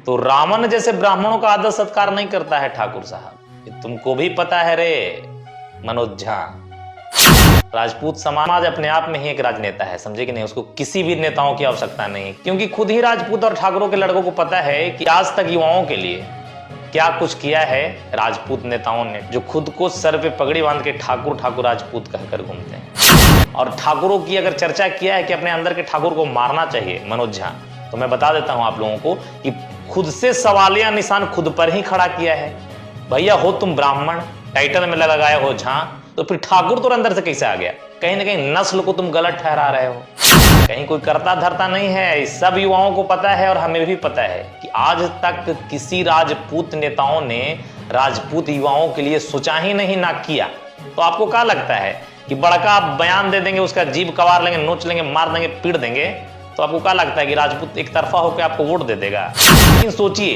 तो रावण जैसे ब्राह्मणों का आदर सत्कार नहीं करता है ठाकुर साहब, तुमको भी पता है रे मनोज झा। राजपूत समाज अपने आप में ही एक राजनेता है, समझे कि नहीं। उसको किसी भी नेताओं की आवश्यकता नहीं, क्योंकि खुद ही राजपूत और ठाकुरों के लड़कों को पता है कि आज तक युवाओं के लिए क्या कुछ किया है राजपूत नेताओं ने, जो खुद को सर पे पगड़ी बांध के ठाकुर ठाकुर राजपूत कहकर घूमते हैं। और ठाकुरों की अगर चर्चा किया है कि अपने अंदर के ठाकुर को मारना चाहिए मनोज झा, तो मैं बता देता हूं आप लोगों को कि खुद से सवालिया निशान खुद पर ही खड़ा किया है। भैया हो तुम ब्राह्मण, टाइटल में लगाए हो झा, तो फिर ठाकुर तो अंदर से कैसे आ गया? कहीं ना कहीं नस्ल को तुम गलत ठहरा रहे हो, कहीं कोई करता धरता नहीं है। सब युवाओं को पता है और हमें भी पता है कि आज तक किसी राजपूत नेताओं ने राजपूत युवाओं के लिए सोचा ही नहीं, ना किया। तो आपको क्या लगता है कि बड़का आप बयान दे देंगे, उसका जीभ कवार लेंगे, नोच लेंगे, मार देंगे, पीट देंगे, तो आपको क्या लगता है कि राजपूत एक तरफा होकर आपको वोट दे देगा? लेकिन सोचिए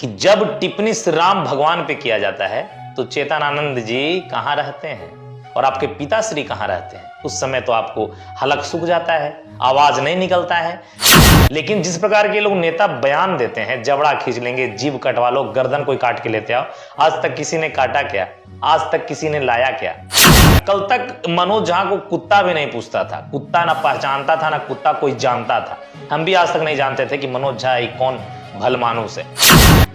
कि जब टिप्पणी श्री राम भगवान पे किया जाता है तो चेतनानंद जी कहां रहते हैं और आपके पिताश्री कहां रहते हैं? उस समय तो आपको हलक सूख जाता है, आवाज नहीं निकलता है। लेकिन जिस प्रकार के लोग नेता बयान देते हैं, जबड़ा खींच लेंगे, जीभ कटवा लो, गर्दन कोई काट के लेते आओ, आज तक किसी ने काटा क्या? आज तक किसी ने लाया क्या? कल तक मनोज झा को कुत्ता भी नहीं पूछता था, कुत्ता ना पहचानता था, ना कुत्ता कोई जानता था। हम भी आज तक नहीं जानते थे कि मनोज झा कौन भल मानुस है।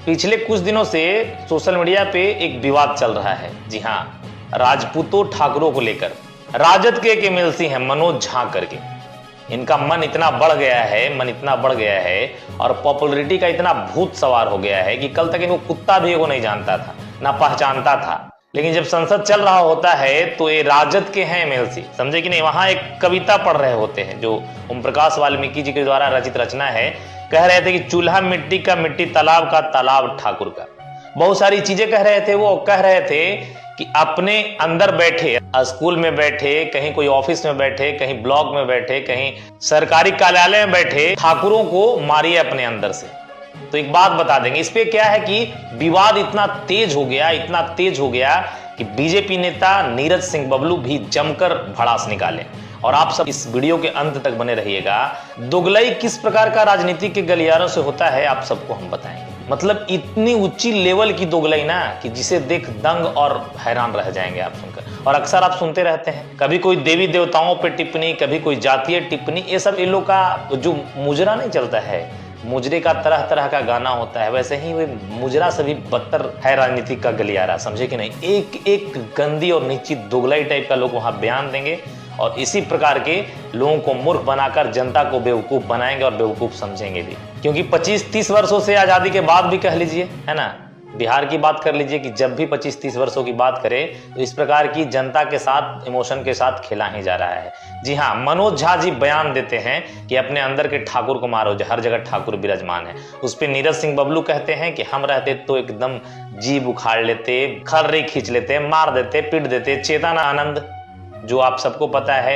पिछले कुछ दिनों से सोशल मीडिया पे एक विवाद चल रहा है, जी हाँ, राजपूतों ठाकुरों को लेकर। राजद के एक एमएलसी हैं मनोज झा करके, इनका मन इतना बढ़ गया है और पॉपुलैरिटी का इतना भूत सवार हो गया है कि कल तक इनको कुत्ता भी को नहीं जानता था, ना पहचानता था। लेकिन जब संसद चल रहा होता है तो ये राजद के हैं एमएलसी, समझे कि नहीं। वहां एक कविता पढ़ रहे होते हैं जो ओम प्रकाश वाल्मीकि जी के द्वारा रचित रचना है। कह रहे थे कि चूल्हा मिट्टी का, मिट्टी तालाब का, तालाब ठाकुर का। बहुत सारी चीजें कह रहे थे। वो कह रहे थे कि अपने अंदर बैठे, स्कूल में बैठे, कहीं कोई ऑफिस में बैठे, कहीं ब्लॉक में बैठे, कहीं सरकारी कार्यालय में बैठे, ठाकुरों को मारिए अपने अंदर से। तो एक बात बता देंगे, इस पे क्या है कि विवाद इतना तेज हो गया कि बीजेपी नेता नीरज सिंह बबलू भी जमकर भड़ास निकाले। और आप सब इस वीडियो के अंत तक बने रहिएगा। दोगलई किस प्रकार का राजनीति के गलियारों से होता है आप सबको हम बताएंगे। मतलब इतनी ऊंची लेवल की दोगलई ना कि जिसे देख दंग और हैरान रह जाएंगे आप सुनकर। और अक्सर आप सुनते रहते हैं, कभी कोई देवी देवताओं पे टिप्पणी, कभी कोई जातीय टिप्पणी। ये सब इन लोग का जो मुजरा नहीं चलता है, मुजरे का तरह तरह का गाना होता है, वैसे ही वे मुजरा से भी बदतर है राजनीति का गलियारा, समझे कि नहीं। एक एक गंदी और निश्चित दोगलाई टाइप का लोग वहां बयान देंगे और इसी प्रकार के लोगों को मूर्ख बनाकर जनता को बेवकूफ बनाएंगे और बेवकूफ समझेंगे भी। क्योंकि 25-30 वर्षों से आजादी के बाद भी कह लीजिए, है ना, बिहार की बात कर लीजिए कि जब भी 25-30 वर्षों की बात करें तो इस प्रकार की जनता के साथ, इमोशन के साथ खेला ही जा रहा है। जी हाँ, मनोज झा जी बयान देते हैं कि अपने अंदर के ठाकुर को मारो, हर जगह ठाकुर विराजमान है। उस पर नीरज सिंह बबलू कहते हैं कि हम रहते तो एकदम जीभ उखाड़ लेते, खर्री खींच लेते, मार देते, पीट देते। चेतनानंद, जो आप सबको पता है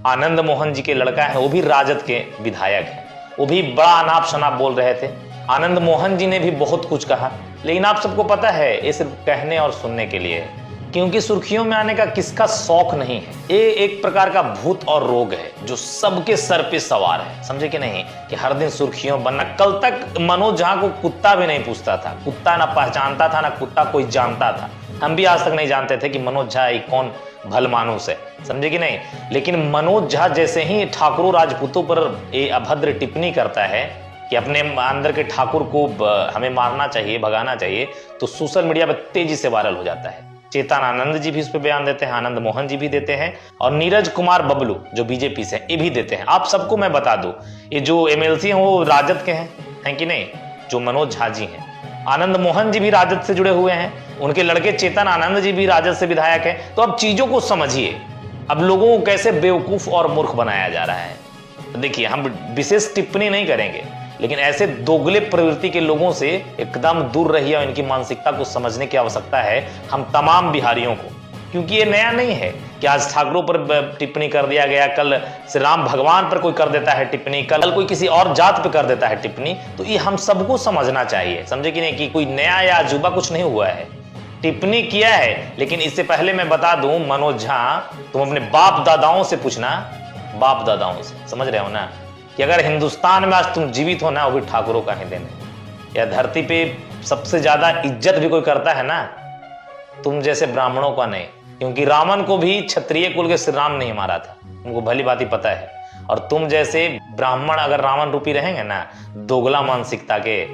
आनंद मोहन जी के लड़का है, वो भी राजद के विधायक है, वो भी बड़ा अनाप शनाप बोल रहे थे। आनंद मोहन जी ने भी बहुत कुछ कहा, लेकिन आप सबको पता है ये सिर्फ कहने और सुनने के लिए है, क्योंकि सुर्खियों में आने का किसका शौक नहीं है। ये एक प्रकार का भूत और रोग है जो सबके सर पे सवार है, समझे कि नहीं, कि हर दिन सुर्खियों बनना। कल तक मनोज झा को कुत्ता भी नहीं पूछता था, कुत्ता ना पहचानता था, ना कुत्ता कोई जानता था। हम भी आज तक नहीं जानते थे कि मनोज झा कौन भल मानुस है, समझे कि नहीं। लेकिन मनोज झा जैसे ही ठाकुरों राजपूतों पर ये अभद्र टिप्पणी करता है कि अपने अंदर के ठाकुर को हमें मारना चाहिए, भगाना चाहिए, तो सोशल मीडिया पर तेजी से वायरल हो जाता है। चेतनानंद जी भी इस पे बयान देते हैं, आनंद मोहन जी भी देते हैं, और नीरज कुमार बबलू जो बीजेपी से, ये भी देते हैं। आप सबको मैं बता दूं, ये जो एमएलसी हैं वो राजद के हैं कि नहीं, जो मनोज झा जी हैं। आनंद मोहन जी भी राजद से जुड़े हुए हैं, उनके लड़के चेतन आनंद जी भी राजद से विधायक हैं। तो अब चीजों को समझिए, अब लोगों को कैसे बेवकूफ और मूर्ख बनाया जा रहा है। तो देखिए, हम विशेष टिप्पणी नहीं करेंगे, लेकिन ऐसे दोगले प्रवृत्ति के लोगों से एकदम दूर रहिए और इनकी मानसिकता को समझने की आवश्यकता है हम तमाम बिहारियों को। क्योंकि ये नया नहीं है कि आज ठाकुरों पर टिप्पणी कर दिया गया, कल श्री राम भगवान पर कोई कर देता है टिप्पणी, कल कोई किसी और जात पे कर देता है टिप्पणी। तो ये हम सबको समझना चाहिए, समझे कि नहीं, कि कोई नया या अजूबा कुछ नहीं हुआ है। टिप्पणी किया है, लेकिन इससे पहले मैं बता दूं मनोज झा, तुम अपने बाप दादाओं से पूछना, बाप दादाओं से, समझ रहे हो ना, कि अगर हिंदुस्तान में आज तुम जीवित हो ना, वो भी ठाकुरों का ही देने। या धरती पे सबसे ज्यादा इज्जत भी कोई करता है ना, तुम जैसे ब्राह्मणों का नहीं। क्योंकि रावण को भी क्षत्रिय कुल के श्री राम नहीं मारा था, तुमको भली बात ही पता है। और तुम जैसे ब्राह्मण अगर रावण रूपी रहेंगे ना, दोगला मानसिकता के,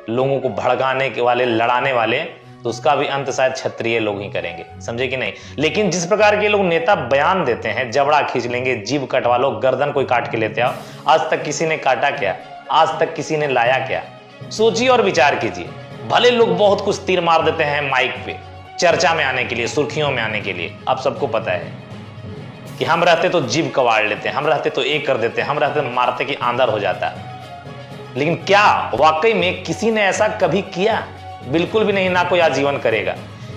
लोगों को भड़काने के वाले, लड़ाने वाले, तो उसका भी अंत शायद क्षत्रिय लोग ही करेंगे, समझे कि नहीं। लेकिन जिस प्रकार के लोग नेता बयान देते हैं, जबड़ा खींच लेंगे, जीभ कटवा लो, गर्दन कोई काट के लेते आओ, आज तक किसी ने काटा क्या? आज तक किसी ने लाया क्या? सोचिए और विचार कीजिए। भले लोग बहुत कुछ तीर मार देते हैं माइक पे, चर्चा में आने के लिए, सुर्खियों में आने के लिए। आप सबको पता है कि हम रहते तो जीभ कवाड़ लेते, हम रहते तो एक कर देते, हम रहते तो मारते कि आंदर हो जाता। लेकिन क्या वाकई में किसी ने ऐसा कभी किया? बिल्कुल भी नहीं, ना कोई आजीवन करेगा।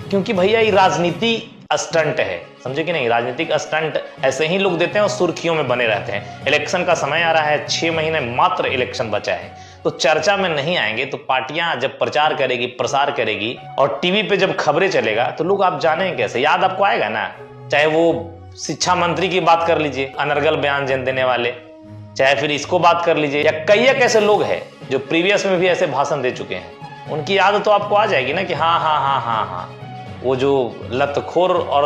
क्योंकि भैया ये राजनीति स्टंट है, समझे कि नहीं। राजनीतिक स्टंट ऐसे ही लोग देते हैं और सुर्खियों में बने रहते हैं। इलेक्शन का समय आ रहा है, 6 महीने मात्र इलेक्शन बचा है, तो चर्चा में नहीं आएंगे तो पार्टियां जब प्रचार करेगी, प्रसार करेगी, और टीवी पे जब खबरें चलेगा तो लोग आप जानेंगे कैसे? याद आपको आएगा ना। चाहे वो शिक्षा मंत्री की बात कर लीजिए, अनर्गल बयान देने वाले, चाहे फिर इसको बात कर लीजिए, या कई एक ऐसे लोग हैं जो प्रीवियस में भी ऐसे भाषण दे चुके हैं, उनकी याद तो आपको आ जाएगी ना कि हाँ हाँ हाँ हाँ हाँ, वो जो लतखोर और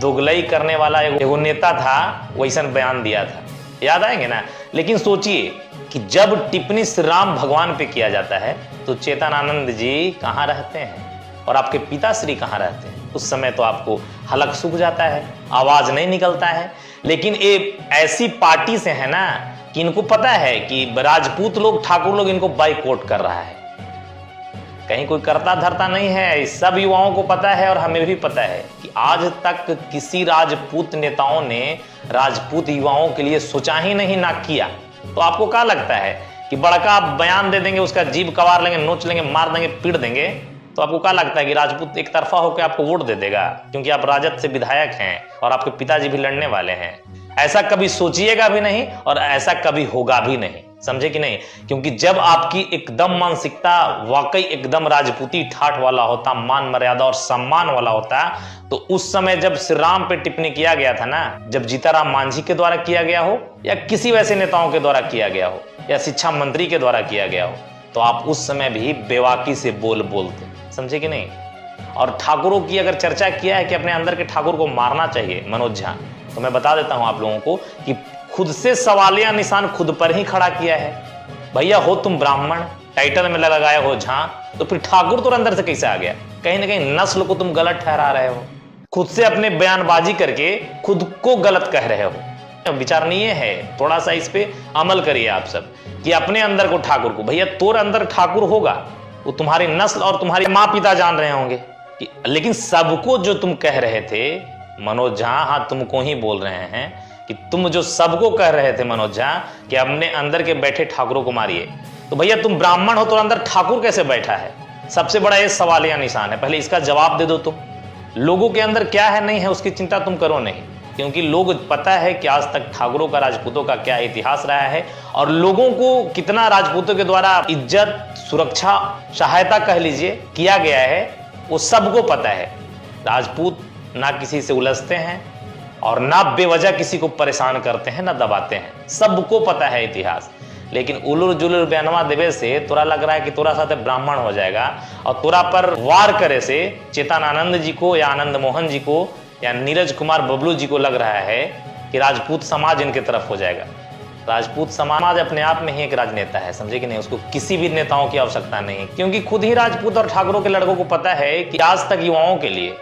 दोगलई करने वाला एगो नेता था, वैसा बयान दिया था, याद आएंगे ना। लेकिन सोचिए कि जब टिप्पणी श्री राम भगवान पे किया जाता है तो चेतनानंद जी कहाँ रहते हैं और आपके पिताश्री कहाँ रहते हैं? उस समय तो आपको हलक सूख जाता है, आवाज नहीं निकलता है। लेकिन ये ऐसी पार्टी से है ना कि इनको पता है कि राजपूत लोग, ठाकुर लोग इनको बाइकआउट कर रहा है। कहीं कोई करता धरता नहीं है, सब युवाओं को पता है और हमें भी पता है कि आज तक किसी राजपूत नेताओं ने राजपूत युवाओं के लिए सोचा ही नहीं, ना किया। तो आपको क्या लगता है कि बड़का आप बयान दे देंगे, उसका जीभ कवार लेंगे, नोच लेंगे, मार देंगे, पीट देंगे, तो आपको क्या लगता है कि राजपूत एक तरफा होकर आपको वोट दे देगा? क्योंकि आप राजद से विधायक हैं और आपके पिताजी भी लड़ने वाले हैं। ऐसा कभी सोचिएगा भी नहीं और ऐसा कभी होगा भी नहीं, समझे कि नहीं। क्योंकि जब आपकी एकदम मानसिकता वाकई एकदम राजपूती ठाठ वाला होता, मान मर्यादा और सम्मान वाला होता, तो उस समय जब श्री राम पे टिप्पणी किया गया था ना, जब जीताराम मांझी के द्वारा किया गया हो या किसी वैसे नेताओं के द्वारा किया गया हो या शिक्षा मंत्री के द्वारा किया गया हो, तो आप उस समय भी बेवाकी से बोलते, समझे कि नहीं। और ठाकुरों की अगर चर्चा किया है कि अपने अंदर के ठाकुर को मारना चाहिए, मनोज झा, तो मैं बता देता हूं आप लोगों को कि खुद से सवालिया निशान खुद पर ही खड़ा किया है। भैया हो तुम ब्राह्मण, टाइटल में लगाए हो झा, तो फिर ठाकुर तो अंदर से कैसे आ गया? कहीं ना कहीं नस्ल को तुम गलत ठहरा रहे हो, खुद से अपने बयानबाजी करके खुद को गलत कह रहे हो। विचारणीय है, थोड़ा सा इस पे अमल करिए आप सब कि अपने अंदर को ठाकुर को, भैया तोर अंदर ठाकुर होगा, वो तुम्हारी नस्ल और तुम्हारे माँ पिता जान रहे होंगे। लेकिन सबको जो तुम कह रहे थे मनोज झा, हाँ तुमको ही बोल रहे हैं कि तुम जो सबको कह रहे थे मनोज झा कि अपने अंदर के बैठे ठाकुरों को मारिए, तो भैया तुम ब्राह्मण हो तो अंदर ठाकुर कैसे बैठा है? सबसे बड़ा ये सवालिया निशान है, पहले इसका जवाब दे दो तुम। लोगों के अंदर क्या है नहीं है उसकी चिंता तुम करो नहीं, क्योंकि लोग पता है कि आज तक ठाकुरों का, राजपूतों का क्या इतिहास रहा है और लोगों को कितना राजपूतों के द्वारा इज्जत, सुरक्षा, सहायता कह लीजिए किया गया है, वो सबको पता है। राजपूत ना किसी से उलझते हैं और ना बेवजह किसी को परेशान करते हैं, ना दबाते हैं, सबको पता है इतिहास। लेकिन उलुर जुलुर बयानवा देवे से तोरा लग रहा है कि तोरा साथ ब्राह्मण हो जाएगा और तोरा पर वार करे से चेतनानंद जी को या आनंद मोहन जी को या नीरज कुमार बबलू जी को लग रहा है कि राजपूत समाज इनके तरफ हो जाएगा। राजपूत समाज अपने आप में ही एक राजनेता है, समझे कि नहीं। उसको किसी भी नेताओं की आवश्यकता नहीं, क्योंकि खुद ही राजपूत और ठाकुरों के लड़कों को पता है कि आज तक युवाओं के लिए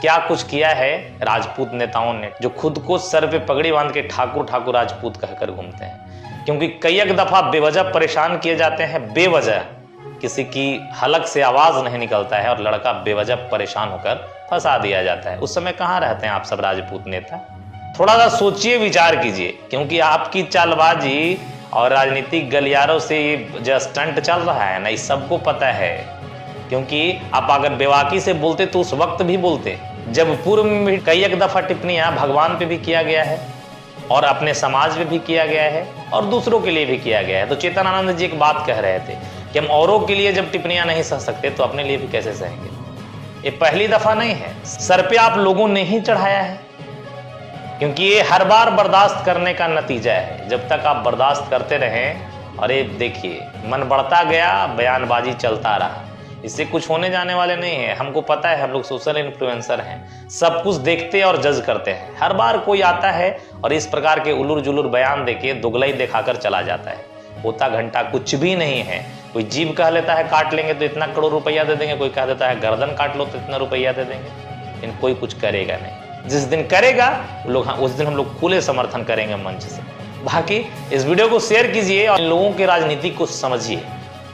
क्या कुछ किया है राजपूत नेताओं ने, जो खुद को सर पे पगड़ी बांध के ठाकुर ठाकुर राजपूत कहकर घूमते हैं। क्योंकि कई एक दफा बेवजह परेशान किए जाते हैं, बेवजह किसी की हलक से आवाज नहीं निकलता है और लड़का बेवजह परेशान होकर फंसा दिया जाता है। उस समय कहाँ रहते हैं आप सब राजपूत नेता? थोड़ा सा सोचिए, विचार कीजिए, क्योंकि आपकी चालबाजी और राजनीतिक गलियारों से जो स्टंट चल रहा है ना, इस सबको पता है। क्योंकि आप अगर बेवाकी से बोलते तो उस वक्त भी बोलते जब पूर्व में कई एक दफा टिप्पणियां भगवान पे भी किया गया है और अपने समाज पे भी किया गया है और दूसरों के लिए भी किया गया है। तो चेतनानंद जी एक बात कह रहे थे कि हम औरों के लिए जब टिप्पणियां नहीं सह सकते तो अपने लिए भी कैसे सहेंगे। ये पहली दफा नहीं है, सर पे आप लोगों ने ही चढ़ाया है, क्योंकि ये हर बार बर्दाश्त करने का नतीजा है। जब तक आप बर्दाश्त करते रहें अरे देखिए, मन बढ़ता गया, बयानबाजी चलता रहा, इससे कुछ होने जाने वाले नहीं है। हमको पता है, हम लोग सोशल इन्फ्लुएंसर हैं, सब कुछ देखते और जज करते हैं। हर बार कोई आता है और इस प्रकार के उलूर जुलूर बयान देके दुगलाई दिखाकर चला जाता है। होता घंटा कुछ भी नहीं है। कोई जीभ कह लेता है काट लेंगे तो इतना करोड़ रुपया दे देंगे, कोई कह देता है गर्दन काट लो तो इतना रुपया दे देंगे, लेकिन कोई कुछ करेगा नहीं। जिस दिन करेगा लोग, हाँ, उस दिन हम लोग खुले समर्थन करेंगे मंच से। बाकी इस वीडियो को शेयर कीजिए और इन लोगों के राजनीति को समझिए।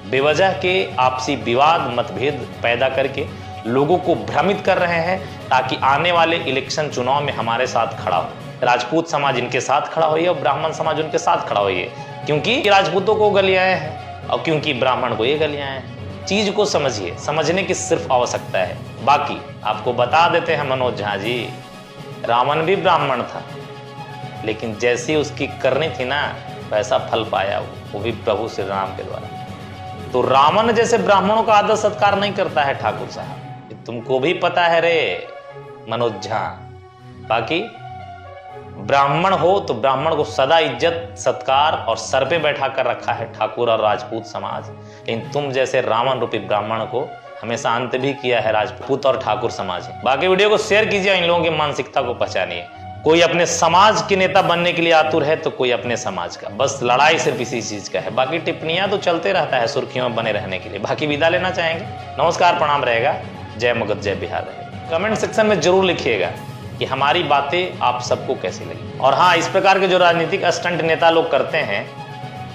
बेवजह के आपसी विवाद मतभेद पैदा करके लोगों को भ्रमित कर रहे हैं ताकि आने वाले इलेक्शन चुनाव में हमारे साथ खड़ा हो। राजपूत समाज इनके साथ खड़ा होइए और ब्राह्मण समाज उनके साथ खड़ा होइए, क्योंकि राजपूतों को गलियाए हैं और क्योंकि ब्राह्मण को ये गलियाए हैं। चीज को समझिए, समझने की सिर्फ आवश्यकता है। बाकी आपको बता देते हैं मनोज झा जी, रावण भी ब्राह्मण था, लेकिन जैसी उसकी करनी थी ना वैसा फल पाया वो भी प्रभु श्री राम के द्वारा। तो रावण जैसे ब्राह्मणों का आदर सत्कार नहीं करता है ठाकुर साहब, तुमको भी पता है रे मनोज झा। बाकी ब्राह्मण हो तो ब्राह्मण को सदा इज्जत सत्कार और सर पे बैठा कर रखा है ठाकुर और राजपूत समाज, लेकिन तुम जैसे रावण रूपी ब्राह्मण को हमेशा अंत भी किया है राजपूत और ठाकुर समाज। बाकी वीडियो को शेयर कीजिए, इन लोगों की मानसिकता को पहचानिए। कोई अपने समाज के नेता बनने के लिए आतुर है तो कोई अपने समाज का। बस लड़ाई सिर्फ इसी चीज का है, बाकी टिप्पणियां तो चलते रहता है सुर्खियों में बने रहने के लिए। बाकी विदा लेना चाहेंगे, नमस्कार प्रणाम रहेगा, जय मगध जय बिहार रहेगा। कमेंट सेक्शन में जरूर लिखिएगा कि हमारी बातें आप सबको कैसी लगी। और हाँ, इस प्रकार के जो राजनीतिक स्टंट नेता लोग करते हैं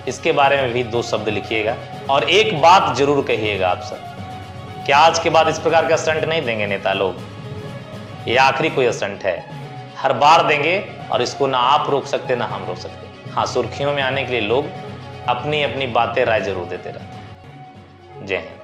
इसके बारे में भी 2 शब्द लिखिएगा। और एक बात जरूर कहिएगा आप सब, क्या आज के बाद इस प्रकार का स्टंट नहीं देंगे नेता लोग? ये आखिरी कोई स्टंट है, हर बार देंगे और इसको ना आप रोक सकते ना हम रोक सकते। हाँ, सुर्खियों में आने के लिए लोग अपनी अपनी बातें राय जरूर देते रहते हैं। जय हिंद।